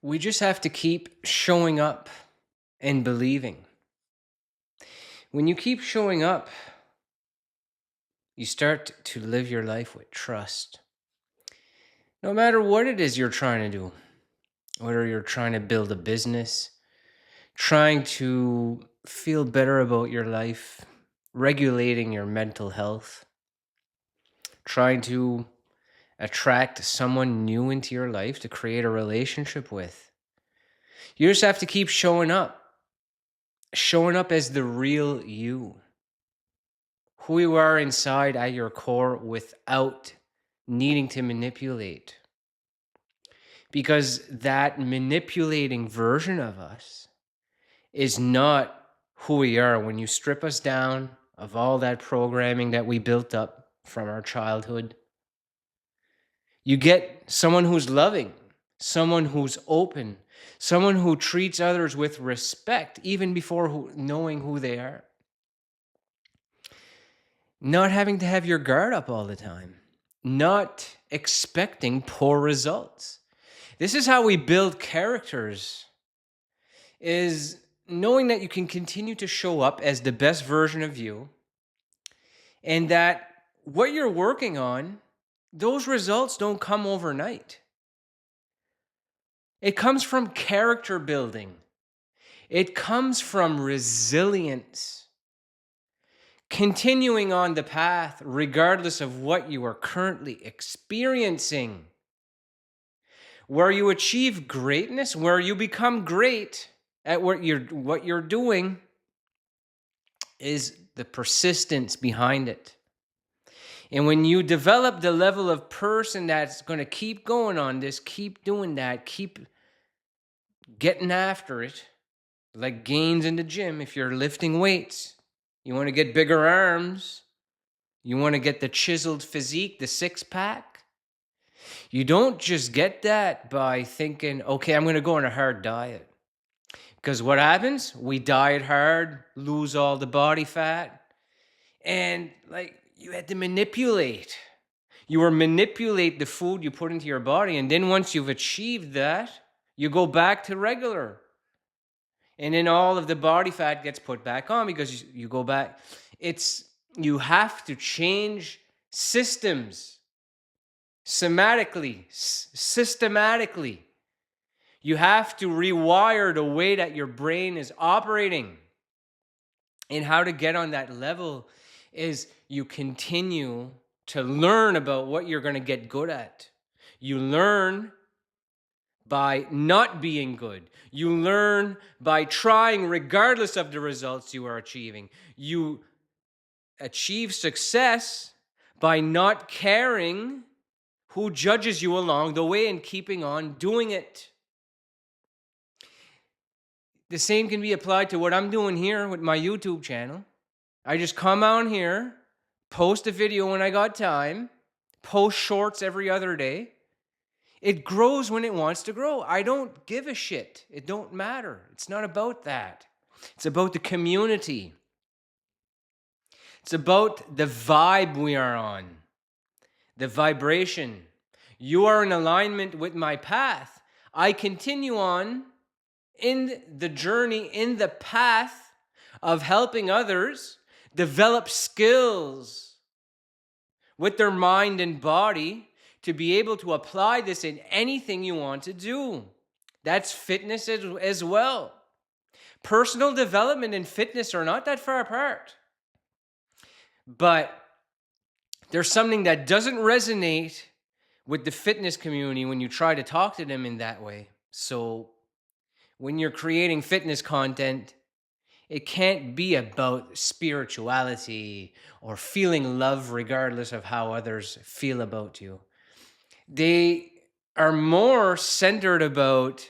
We just have to keep showing up and believing. When you keep showing up, you start to live your life with trust. No matter what it is you're trying to do, whether you're trying to build a business, trying to feel better about your life, regulating your mental health, trying to attract someone new into your life to create a relationship with. You just have to keep showing up as the real you, who you are inside at your core without needing to manipulate. Because that manipulating version of us is not who we are when you strip us down of all that programming that we built up from our childhood. You get someone who's loving, someone who's open, someone who treats others with respect, even before knowing who they are. Not having to have your guard up all the time, not expecting poor results. This is how we build characters, is knowing that you can continue to show up as the best version of you, and that what you're working on, those results don't come overnight. It comes from character building. It comes from resilience. Continuing on the path regardless of what you are currently experiencing. Where you achieve greatness, where you become great at what you're doing, is the persistence behind it. And when you develop the level of person that's going to keep going on this, keep doing that, keep getting after it, like gains in the gym, if you're lifting weights, you want to get bigger arms, you want to get the chiseled physique, the six pack. You don't just get that by thinking, okay, I'm going to go on a hard diet. Because what happens? We diet hard, lose all the body fat, and you had to manipulate. You will manipulate the food you put into your body, and then once you've achieved that, you go back to regular. And then all of the body fat gets put back on because you go back. You have to change systems systematically. You have to rewire the way that your brain is operating. And how to get on that level is you continue to learn about what you're going to get good at. You learn by not being good. You learn by trying regardless of the results you are achieving. You achieve success by not caring who judges you along the way and keeping on doing it. The same can be applied to what I'm doing here with my YouTube channel. I just come on here, post a video when I got time, post shorts every other day. It grows when it wants to grow. I don't give a shit. It don't matter. It's not about that. It's about the community. It's about the vibe we are on, the vibration. You are in alignment with my path. I continue on in the journey, in the path of helping others develop skills with their mind and body to be able to apply this in anything you want to do. That's fitness as well. Personal development and fitness are not that far apart. But there's something that doesn't resonate with the fitness community when you try to talk to them in that way. So when you're creating fitness content, it can't be about spirituality or feeling love regardless of how others feel about you. They are more centered about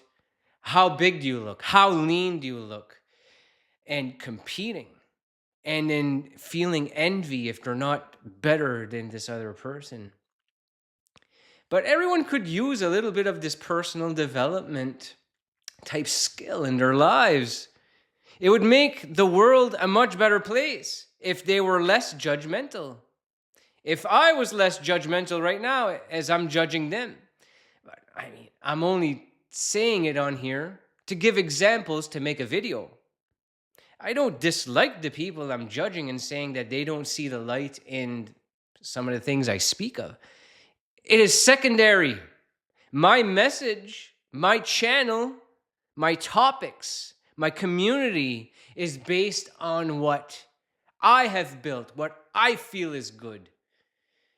how big do you look, how lean do you look, and competing, and then feeling envy if they're not better than this other person. But everyone could use a little bit of this personal development type skill in their lives. It would make the world a much better place if they were less judgmental. If I was less judgmental right now as I'm judging them. But I'm only saying it on here to give examples to make a video. I don't dislike the people I'm judging and saying that they don't see the light in some of the things I speak of. It is secondary. My message, my channel, my topics, my community is based on what I have built, what I feel is good.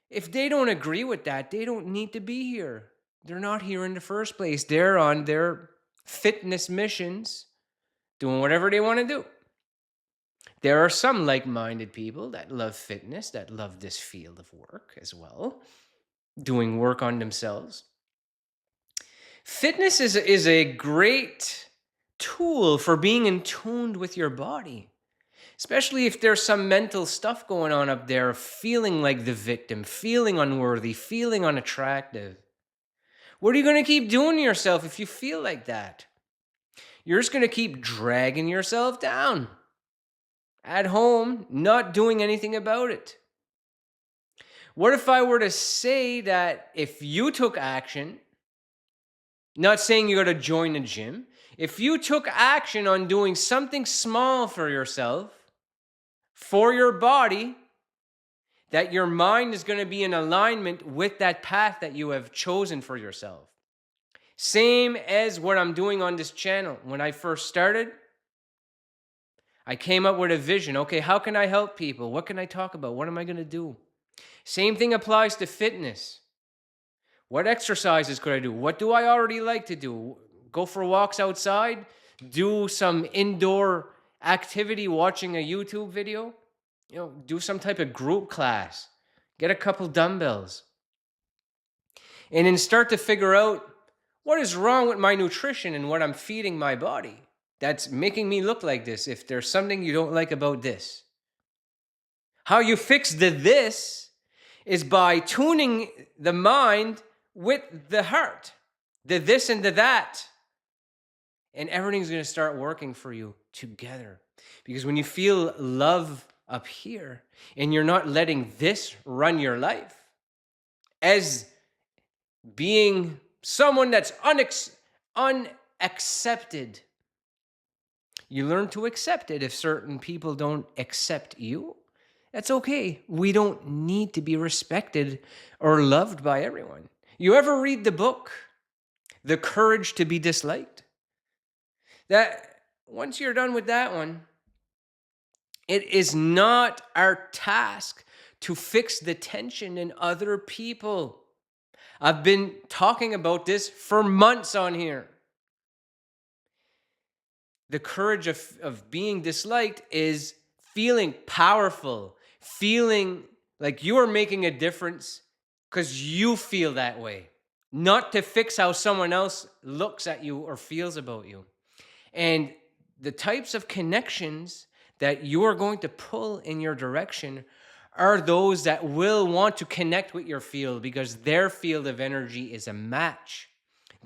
If they don't agree with that, they don't need to be here. They're not here in the first place. They're on their fitness missions, doing whatever they want to do. There are some like-minded people that love fitness, that love this field of work as well, doing work on themselves. Fitness is a great tool for being in tune with your body, especially if there's some mental stuff going on up there, feeling like the victim, feeling unworthy, feeling unattractive. What are you going to keep doing to yourself if you feel like that? You're just going to keep dragging yourself down at home, not doing anything about it. What if I were to say that if you took action, not saying you got to join a gym, if you took action on doing something small for yourself, for your body, that your mind is going to be in alignment with that path that you have chosen for yourself. Same as what I'm doing on this channel. When I first started, I came up with a vision. Okay, how can I help people? What can I talk about? What am I going to do? Same thing applies to fitness. What exercises could I do? What do I already like to do? Go for walks outside? Do some indoor activity, watching a YouTube video? Do some type of group class. Get a couple dumbbells. And then start to figure out what is wrong with my nutrition and what I'm feeding my body that's making me look like this, if there's something you don't like about this. How you fix the this is by tuning the mind with the heart, the this and the that. And everything's going to start working for you together. Because when you feel love up here and you're not letting this run your life as being someone that's unaccepted, you learn to accept it. If certain people don't accept you, that's okay. We don't need to be respected or loved by everyone. You ever read the book, The Courage to Be Disliked? That once you're done with that one, it is not our task to fix the tension in other people. I've been talking about this for months on here. The courage of being disliked is feeling powerful, feeling like you are making a difference because you feel that way, not to fix how someone else looks at you or feels about you. And the types of connections that you are going to pull in your direction are those that will want to connect with your field because their field of energy is a match.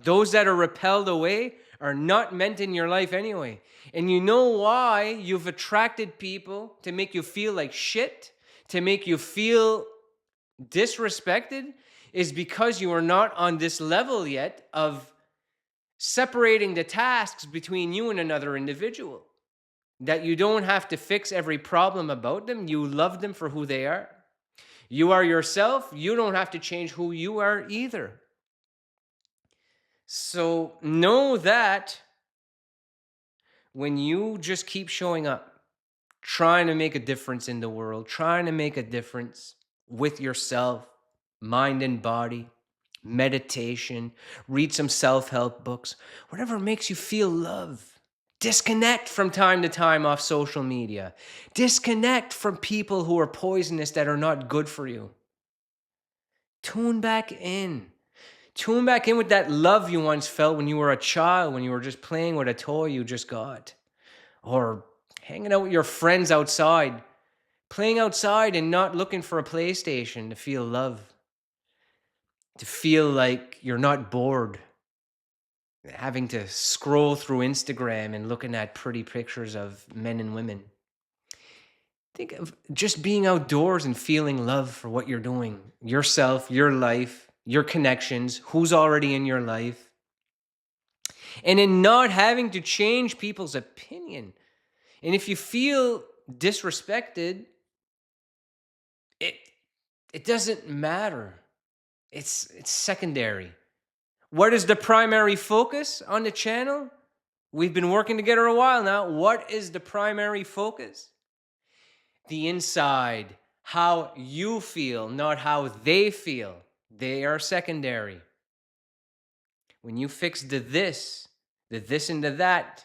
Those that are repelled away are not meant in your life anyway. And you know why you've attracted people to make you feel like shit, to make you feel disrespected, is because you are not on this level yet of separating the tasks between you and another individual. That you don't have to fix every problem about them. You love them for who they are. You are yourself. You don't have to change who you are either. So know that when you just keep showing up, trying to make a difference in the world, trying to make a difference with yourself, mind and body, meditation, read some self-help books, whatever makes you feel love. Disconnect from time to time off social media. Disconnect from people who are poisonous, that are not good for you. Tune back in. Tune back in with that love you once felt when you were a child, when you were just playing with a toy you just got. Or hanging out with your friends outside. Playing outside and not looking for a PlayStation to feel love. To feel like you're not bored. Having to scroll through Instagram and looking at pretty pictures of men and women. Think of just being outdoors and feeling love for what you're doing. Yourself, your life, your connections, who's already in your life. and in not having to change people's opinion. And if you feel disrespected, it doesn't matter. It's secondary. What is the primary focus on the channel? We've been working together a while now. What is the primary focus? The inside, how you feel, not how they feel. They are secondary. When you fix the this and the that,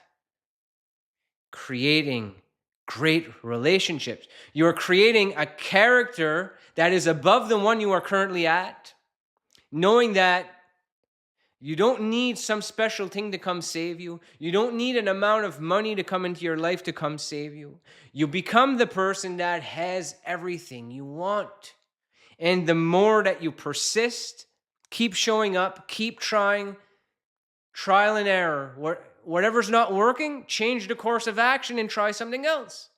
creating great relationships. You're creating a character that is above the one you are currently at, knowing that you don't need some special thing to come save you. You don't need an amount of money to come into your life to come save you. You become the person that has everything you want. And the more that you persist, keep showing up, keep trying, trial and error. Whatever's not working, change the course of action and try something else.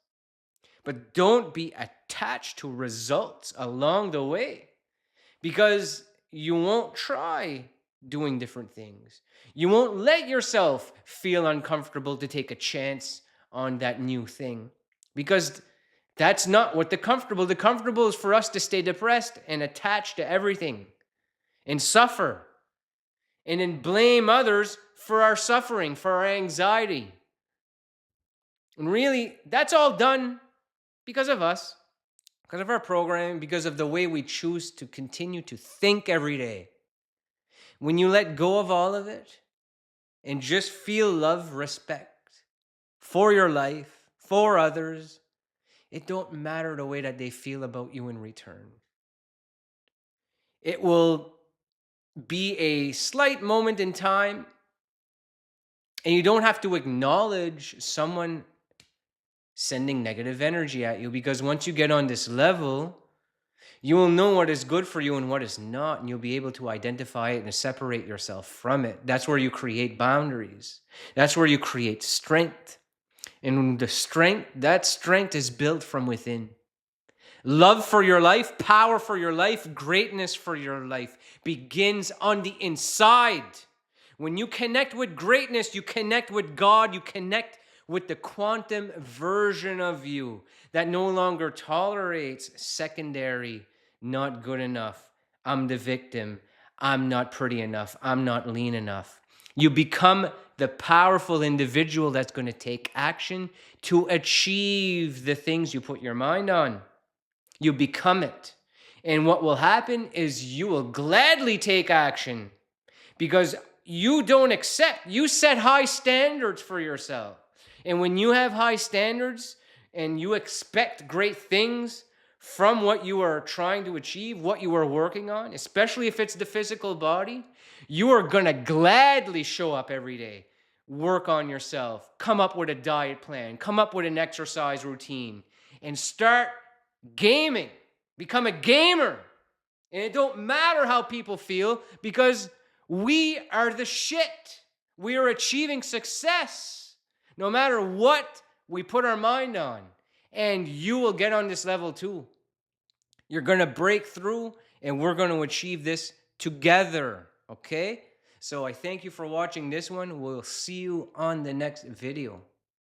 But don't be attached to results along the way, because you won't try doing different things. You won't let yourself feel uncomfortable to take a chance on that new thing, because that's not what the comfortable is for us to stay depressed and attached to everything and suffer and then blame others for our suffering, for our anxiety. And really, that's all done because of us, because of our programming, because of the way we choose to continue to think every day. When you let go of all of it and just feel love, respect for your life, for others, it don't matter the way that they feel about you in return. It will be a slight moment in time, and you don't have to acknowledge someone sending negative energy at you, because once you get on this level, you will know what is good for you and what is not, and you'll be able to identify it and separate yourself from it. That's where you create boundaries. That's where you create strength. And that strength is built from within. Love for your life, power for your life, greatness for your life begins on the inside. When you connect with greatness, you connect with God, you connect with the quantum version of you that no longer tolerates secondary, not good enough, I'm the victim, I'm not pretty enough, I'm not lean enough. You become the powerful individual that's going to take action to achieve the things you put your mind on. You become it. And what will happen is you will gladly take action, because you don't accept. You set high standards for yourself. And when you have high standards and you expect great things from what you are trying to achieve, what you are working on, especially if it's the physical body, you are going to gladly show up every day, work on yourself, come up with a diet plan, come up with an exercise routine, and start gaming. Become a gamer. And it don't matter how people feel, because we are the shit. We are achieving success no matter what we put our mind on. And you will get on this level too. You're going to break through, and we're going to achieve this together. Okay? So I thank you for watching this one. We'll see you on the next video.